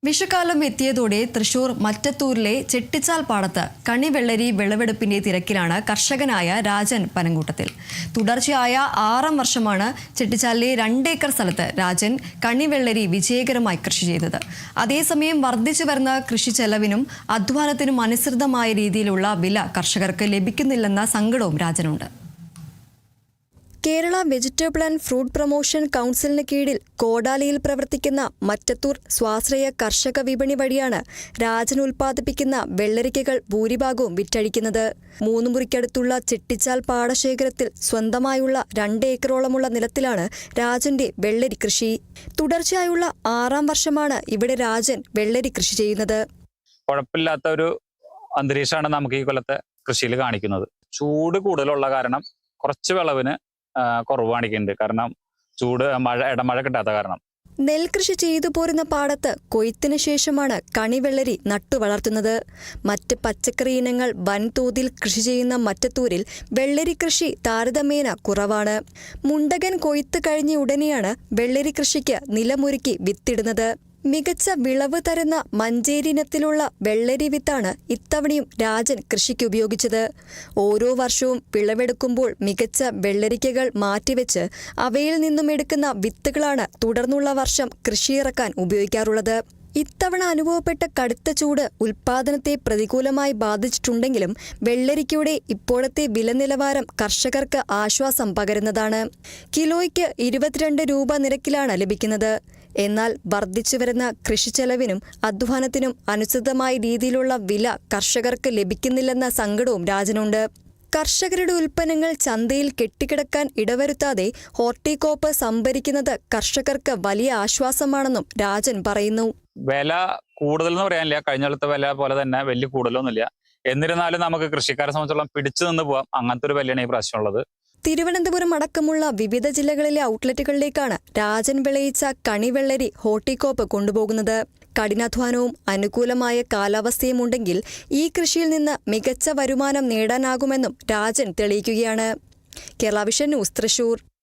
വിഷുക്കാലം എത്തിയതോടെ തൃശൂർ മറ്റത്തൂരിലെ ചെട്ടിച്ചാൽ പാടത്ത് കണിവെള്ളരി വിളവെടുപ്പിന്റെ തിരക്കിലാണ് കർഷകനായ രാജൻ പനങ്കൂട്ടത്തിൽ. തുടർച്ചയായ 6 വർഷമാണ് ചെട്ടിച്ചാലിലെ 2 ഏക്കർ സ്ഥലത്ത് രാജൻ കണിവെള്ളരി വിജയകരമായി കൃഷി ചെയ്തത്. അതേസമയം വർദ്ധിച്ചു വരുന്ന കൃഷി ചെലവിനും അധ്വാനത്തിനും അനുസൃതമായ രീതിയിലുള്ള വില കർഷകർക്ക് ലഭിക്കുന്നില്ലെന്ന സങ്കടവും രാജനുണ്ട്. Kerala vegetable and fruit promotion കൗൺസിലിന് കീഴിൽ കോടാലിയിൽ പ്രവർത്തിക്കുന്ന മറ്റത്തൂർ സ്വാശ്രയ കർഷക വിപണി വഴിയാണ് രാജൻ ഉൽപ്പാദിപ്പിക്കുന്ന വെള്ളരിക്കകൾ ഭൂരിഭാഗവും വിറ്റഴിക്കുന്നത്. 3 മുറിക്കടുത്തുള്ള ചെട്ടിച്ചാൽ പാടശേഖരത്തിൽ സ്വന്തമായുള്ള 2 ഏക്കറോളമുള്ള നിലത്തിലാണ് രാജന്റെ വെള്ളരി കൃഷി. തുടർച്ചയായുള്ള 6 വർഷമാണ് ഇവിടെ രാജൻ വെള്ളരി കൃഷി ചെയ്യുന്നത്. കുഴപ്പമില്ലാത്ത ഒരു അന്തരീക്ഷമാണ് നമുക്ക് ഈ കൊല്ലത്തെ കൃഷിയിൽ കാണിക്കുന്നത്. ചൂട് കൂടുതലുള്ള കാരണം കുറച്ച് വിളവിന് കുറവ് കാണിക്കുന്നുണ്ട്. കാരണം ഇടമഴ കിട്ടാത്ത കാരണം. നെൽകൃഷി ചെയ്തു പോരുന്ന പാടത്ത് കൊയ്ത്തിന് ശേഷമാണ് കണിവെള്ളരി നട്ടുവളർത്തുന്നത്. മറ്റ് പച്ചക്കറി ഇനങ്ങൾ വൻതോതിൽ കൃഷി ചെയ്യുന്ന മറ്റത്തൂരിൽ വെള്ളരി കൃഷി താരതമ്യേന കുറവാണ്. മുണ്ടകൻ കൊയ്ത്ത് കഴിഞ്ഞ ഉടനെയാണ് വെള്ളരി കൃഷിക്ക് നിലമൊരുക്കി വിത്തിടുന്നത്. മികച്ച വിളവ് തരുന്ന മഞ്ചേരി ഇനത്തിലുള്ള വെള്ളരി വിത്താണ് ഇത്തവണയും രാജൻ കൃഷിക്ക് ഉപയോഗിച്ചത്. ഓരോ വർഷവും വിളവെടുക്കുമ്പോൾ മികച്ച വെള്ളരിക്കകൾ മാറ്റിവെച്ച് അവയിൽ നിന്നും എടുക്കുന്ന വിത്തുകളാണ് തുടർന്നുള്ള വർഷം കൃഷിയിറക്കാൻ ഉപയോഗിക്കാറുള്ളത്. ഇത്തവണ അനുഭവപ്പെട്ട കടുത്ത ചൂട് ഉൽപ്പാദനത്തെ പ്രതികൂലമായി ബാധിച്ചിട്ടുണ്ടെങ്കിലും വെള്ളരിക്കയുടെ ഇപ്പോഴത്തെ വില നിലവാരം കർഷകർക്ക് ആശ്വാസം പകരുന്നതാണ്. കിലോയ്ക്ക് 22 രൂപ നിരക്കിലാണ് ലഭിക്കുന്നത്. എന്നാൽ വർദ്ധിച്ചു വരുന്ന കൃഷിച്ചെലവിനും അധ്വാനത്തിനും അനുസൃതമായ രീതിയിലുള്ള വില കർഷകർക്ക് ലഭിക്കുന്നില്ലെന്ന സങ്കടവും രാജനുണ്ട്. കർഷകരുടെ ഉൽപ്പന്നങ്ങൾ ചന്തയിൽ കെട്ടിക്കിടക്കാൻ ഇടവരുത്താതെ ഹോർട്ടികോപ്പ് സംഭരിക്കുന്നത് കർഷകർക്ക് വലിയ ആശ്വാസമാണെന്നും രാജൻ പറയുന്നു. വില കൂടുതൽ എന്ന് പറയാനില്ല, കഴിഞ്ഞ കൊല്ലത്തെ വില പോലെ തന്നെ വലിയ കൂടുതലൊന്നുമില്ല. എന്നിരുന്നാലും നമുക്ക് കൃഷിക്കാരെ സംബന്ധിച്ചോളം പിടിച്ചു നിന്ന് പോവാം. അങ്ങനത്തെ ഒരു വിലയാണ് ഈ പ്രാവശ്യമുള്ളത്. തിരുവനന്തപുരം അടക്കമുള്ള വിവിധ ജില്ലകളിലെ ഔട്ട്ലെറ്റുകളിലേക്കാണ് രാജൻ വിളയിച്ച കണിവെള്ളരി ഹോർട്ടികോപ്പ് കൊണ്ടുപോകുന്നത്. കഠിനാധ്വാനവും അനുകൂലമായ കാലാവസ്ഥയും ഉണ്ടെങ്കിൽ ഈ കൃഷിയിൽ നിന്ന് മികച്ച വരുമാനം നേടാനാകുമെന്നും രാജൻ തെളിയിക്കുകയാണ്. Kerala vision news, Thrissur.